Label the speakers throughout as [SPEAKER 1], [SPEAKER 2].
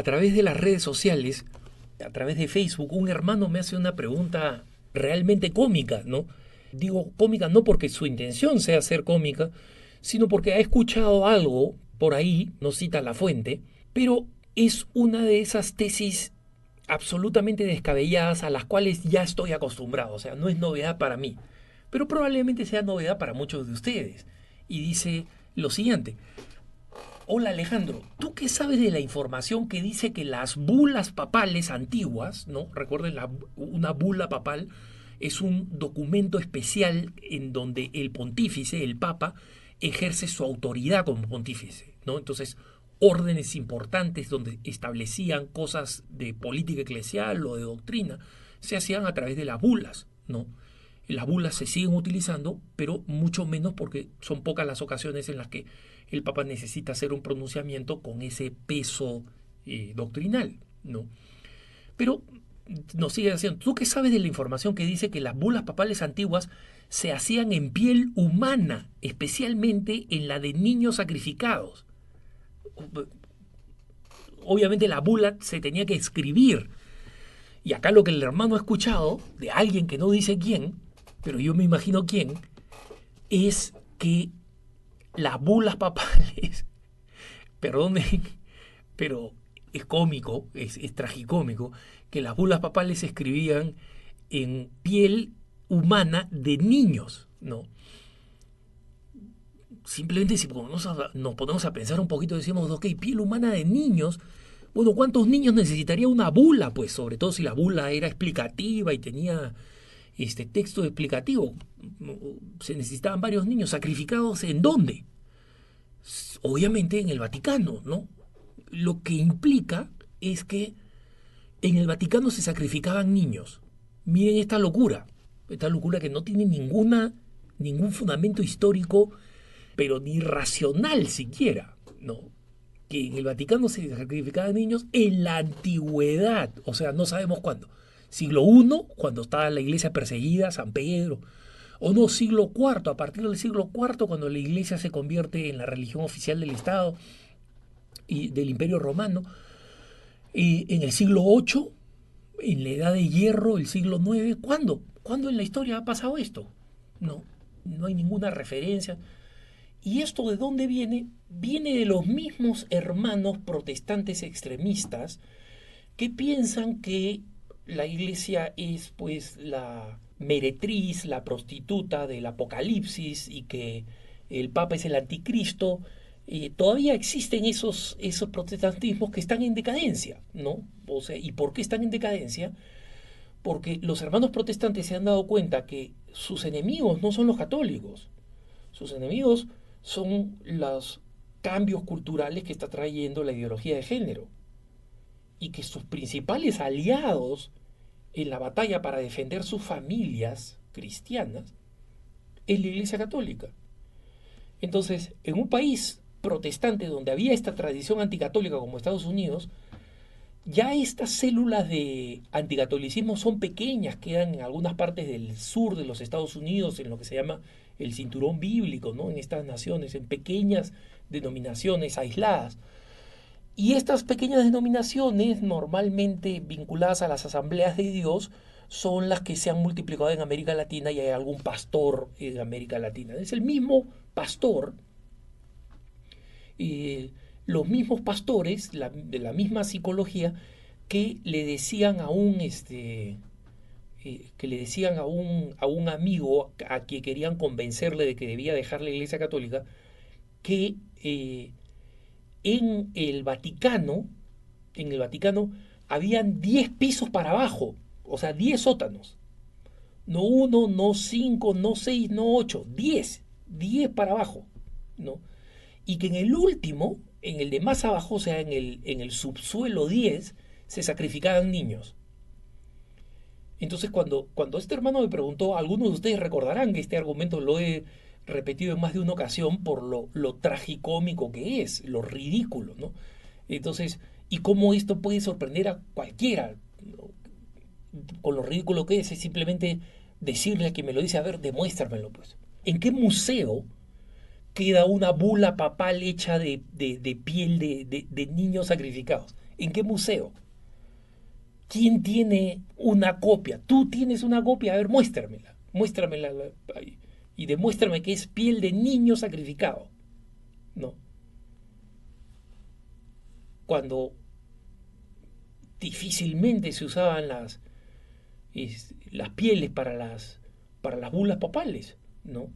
[SPEAKER 1] través de las redes sociales, a través de Facebook, un hermano me hace una pregunta realmente cómica, ¿no? Digo cómica no porque su intención sea ser cómica, sino porque ha escuchado algo por ahí, no cita la fuente, pero es una de esas tesis absolutamente descabelladas a las cuales ya estoy acostumbrado, o sea, no es novedad para mí, pero probablemente sea novedad para muchos de ustedes. Y dice lo siguiente: hola Alejandro, ¿tú qué sabes de la información que dice que las bulas papales antiguas, ¿no? Recuerden, una bula papal es un documento especial en donde el pontífice, el papa, ejerce su autoridad como pontífice, ¿no? Entonces, órdenes importantes donde establecían cosas de política eclesial o de doctrina se hacían a través de las bulas, ¿no? Las bulas se siguen utilizando, pero mucho menos porque son pocas las ocasiones en las que el Papa necesita hacer un pronunciamiento con ese peso doctrinal, ¿no? Pero nos sigue haciendo. ¿Tú qué sabes de la información que dice que las bulas papales antiguas se hacían en piel humana, especialmente en la de niños sacrificados? Obviamente la bula se tenía que escribir. Y acá lo que el hermano ha escuchado de alguien que no dice quién, pero yo me imagino quién, es que las bulas papales, perdonen, pero es cómico, es tragicómico, que las bulas papales se escribían en piel humana de niños, ¿no? Simplemente si nos ponemos a pensar un poquito, decimos, ok, piel humana de niños, bueno, ¿cuántos niños necesitaría una bula? Pues sobre todo si la bula era explicativa y tenía este texto explicativo. Se necesitaban varios niños sacrificados, ¿en dónde? Obviamente en el Vaticano, ¿no? Lo que implica es que en el Vaticano se sacrificaban niños. Miren esta locura que no tiene ningún fundamento histórico, pero ni racional siquiera, ¿no? Que en el Vaticano se sacrificaban niños en la antigüedad, o sea, no sabemos cuándo. Siglo I, cuando estaba la iglesia perseguida, San Pedro, o no, siglo IV, a partir del siglo IV, cuando la iglesia se convierte en la religión oficial del Estado y del Imperio Romano, y en el siglo VIII, en la Edad de Hierro, el siglo IX, ¿cuándo? ¿Cuándo en la historia ha pasado esto? No, no hay ninguna referencia. ¿Y esto de dónde viene? Viene de los mismos hermanos protestantes extremistas que piensan que la iglesia es pues la meretriz, la prostituta del Apocalipsis y que el Papa es el anticristo. Todavía existen esos protestantismos que están en decadencia, ¿no? O sea, ¿y por qué están en decadencia? Porque los hermanos protestantes se han dado cuenta que sus enemigos no son los católicos, sus enemigos son los cambios culturales que está trayendo la ideología de género y que sus principales aliados en la batalla para defender sus familias cristianas es la Iglesia Católica. Entonces, en un país protestante donde había esta tradición anticatólica como Estados Unidos, ya estas células de anticatolicismo son pequeñas, quedan en algunas partes del sur de los Estados Unidos, en lo que se llama el cinturón bíblico, ¿no? En estas naciones, en pequeñas denominaciones aisladas. Y estas pequeñas denominaciones, normalmente vinculadas a las asambleas de Dios, son las que se han multiplicado en América Latina y hay algún pastor en América Latina. Es el mismo pastor, los mismos pastores de la misma psicología que le decían a un amigo a quien querían convencerle de que debía dejar la Iglesia Católica, que en el Vaticano, habían 10 pisos para abajo, o sea, 10 sótanos. No uno, no cinco, no seis, no ocho, 10 para abajo, ¿no? Y que en el último, en el de más abajo, o sea, en el subsuelo 10, se sacrificaban niños. Entonces, cuando este hermano me preguntó, algunos de ustedes recordarán que este argumento lo he repetido en más de una ocasión por lo tragicómico que es, lo ridículo, ¿no? Entonces, y cómo esto puede sorprender a cualquiera, ¿no? Con lo ridículo que es simplemente decirle a quien me lo dice, a ver, demuéstramelo, pues. ¿En qué museo queda una bula papal hecha de piel de niños sacrificados? ¿En qué museo? ¿Quién tiene una copia? ¿Tú tienes una copia? A ver, muéstramela. Muéstramela y demuéstrame que es piel de niño sacrificado. No. Cuando difícilmente se usaban las pieles para las bulas papales, ¿no?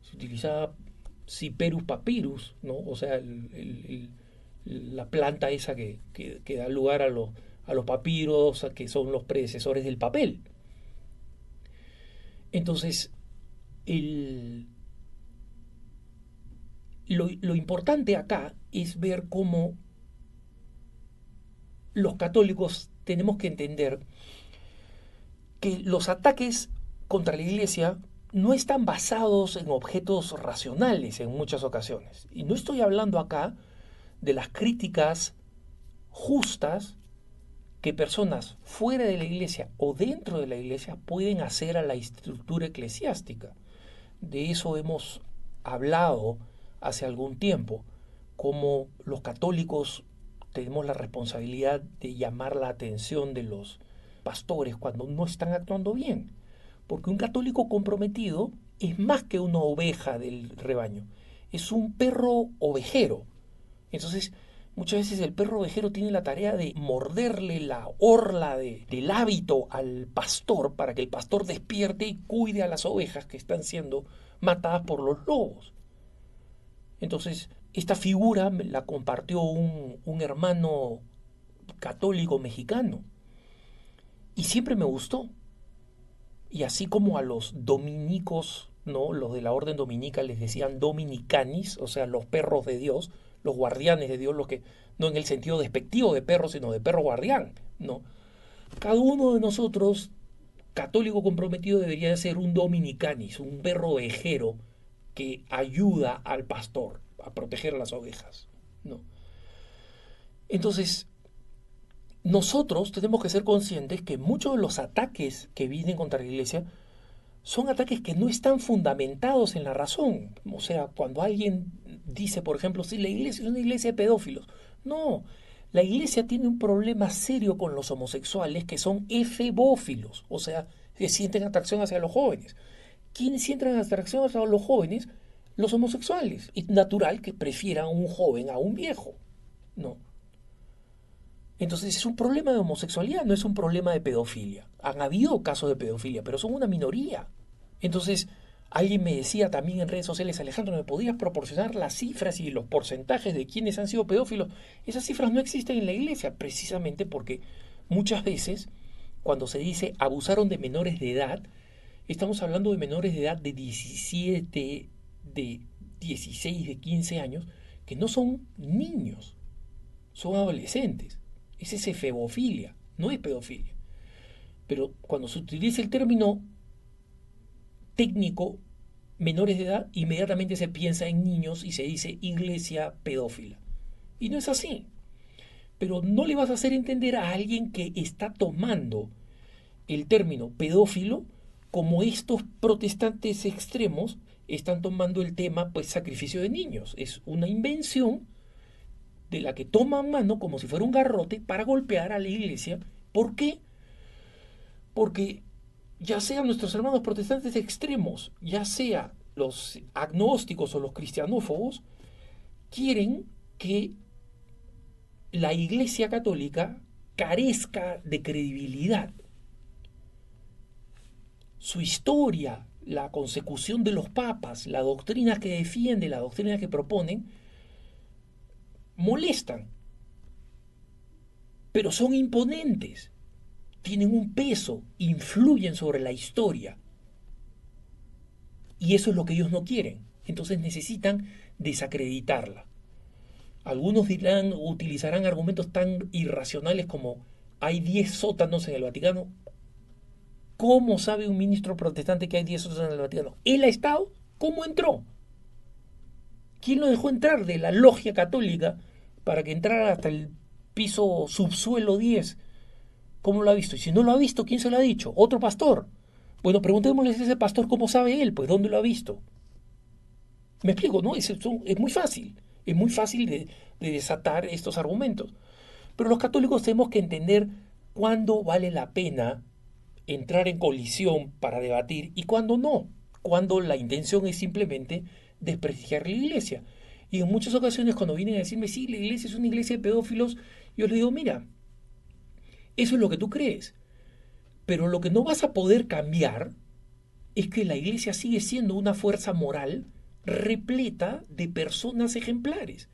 [SPEAKER 1] Se utilizaba Cyperus papyrus, ¿no? O sea, la planta esa que da lugar a los papiros, que son los predecesores del papel. Entonces, el, lo importante acá es ver cómo los católicos tenemos que entender que los ataques contra la iglesia no están basados en objetos racionales en muchas ocasiones. Y no estoy hablando acá de las críticas justas que personas fuera de la iglesia o dentro de la iglesia pueden hacer a la estructura eclesiástica. De eso hemos hablado hace algún tiempo, como los católicos tenemos la responsabilidad de llamar la atención de los pastores cuando no están actuando bien. Porque un católico comprometido es más que una oveja del rebaño, es un perro ovejero. Entonces, muchas veces el perro ovejero tiene la tarea de morderle la orla del hábito al pastor para que el pastor despierte y cuide a las ovejas que están siendo matadas por los lobos. Entonces, esta figura la compartió un hermano católico mexicano y siempre me gustó. Y así como a los dominicos, ¿no? Los de la orden dominica les decían dominicanis, o sea, los perros de Dios, los guardianes de Dios, los que no en el sentido despectivo de perro, sino de perro guardián, ¿no? Cada uno de nosotros, católico comprometido, debería ser un dominicanis, un perro ovejero que ayuda al pastor a proteger a las ovejas, ¿no? Entonces, nosotros tenemos que ser conscientes que muchos de los ataques que vienen contra la iglesia son ataques que no están fundamentados en la razón. O sea, cuando alguien dice, por ejemplo, si la iglesia es una iglesia de pedófilos. No, la iglesia tiene un problema serio con los homosexuales que son efebófilos, o sea, que sienten atracción hacia los jóvenes. ¿Quiénes sienten atracción hacia los jóvenes? Los homosexuales. Es natural que prefieran a un joven a un viejo. No. Entonces es un problema de homosexualidad, no es un problema de pedofilia. Han habido casos de pedofilia, pero son una minoría. Entonces, alguien me decía también en redes sociales, Alejandro, ¿me podrías proporcionar las cifras y los porcentajes de quienes han sido pedófilos? Esas cifras no existen en la iglesia, precisamente porque muchas veces, cuando se dice abusaron de menores de edad, estamos hablando de menores de edad de 17, de 16, de 15 años, que no son niños, son adolescentes. Esa es efebofilia, no es pedofilia. Pero cuando se utiliza el término técnico, menores de edad, inmediatamente se piensa en niños y se dice iglesia pedófila. Y no es así. Pero no le vas a hacer entender a alguien que está tomando el término pedófilo como estos protestantes extremos están tomando el tema, pues, sacrificio de niños. Es una invención de la que toman mano como si fuera un garrote para golpear a la iglesia. ¿Por qué? Porque ya sean nuestros hermanos protestantes extremos, ya sea los agnósticos o los cristianófobos, quieren que la iglesia católica carezca de credibilidad. Su historia, la consecución de los papas, la doctrina que defiende, la doctrina que proponen, molestan, pero son imponentes, tienen un peso, influyen sobre la historia. Y eso es lo que ellos no quieren. Entonces necesitan desacreditarla. Algunos dirán, utilizarán argumentos tan irracionales como hay 10 sótanos en el Vaticano. ¿Cómo sabe un ministro protestante que hay 10 sótanos en el Vaticano? ¿Él ha estado? ¿Cómo entró? ¿Quién lo dejó entrar de la logia católica para que entrara hasta el piso subsuelo 10? ¿Cómo lo ha visto? Y si no lo ha visto, ¿quién se lo ha dicho? Otro pastor. Bueno, preguntémosle a ese pastor cómo sabe él, pues dónde lo ha visto. Me explico, ¿no? Es muy fácil. Es muy fácil de desatar estos argumentos. Pero los católicos tenemos que entender cuándo vale la pena entrar en colisión para debatir y cuándo no, cuando la intención es simplemente desprestigiar la iglesia. Y en muchas ocasiones cuando vienen a decirme, sí, la iglesia es una iglesia de pedófilos, yo les digo, mira, eso es lo que tú crees, pero lo que no vas a poder cambiar es que la iglesia sigue siendo una fuerza moral repleta de personas ejemplares,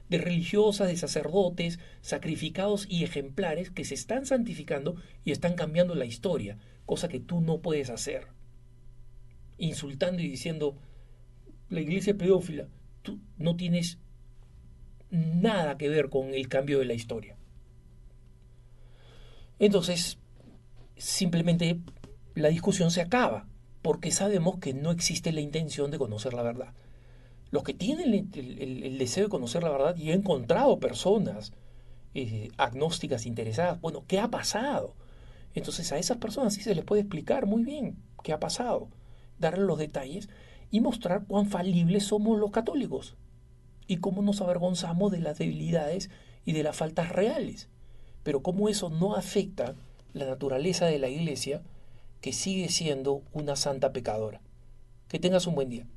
[SPEAKER 1] de religiosas, de sacerdotes, sacrificados y ejemplares que se están santificando y están cambiando la historia, cosa que tú no puedes hacer. Insultando y diciendo, la iglesia es pedófila, tú no tienes nada que ver con el cambio de la historia. Entonces, simplemente la discusión se acaba, porque sabemos que no existe la intención de conocer la verdad. Los que tienen el deseo de conocer la verdad, y he encontrado personas agnósticas interesadas, bueno, ¿qué ha pasado? Entonces a esas personas sí se les puede explicar muy bien qué ha pasado, darle los detalles y mostrar cuán falibles somos los católicos y cómo nos avergonzamos de las debilidades y de las faltas reales. Pero cómo eso no afecta la naturaleza de la iglesia, que sigue siendo una santa pecadora. Que tengas un buen día.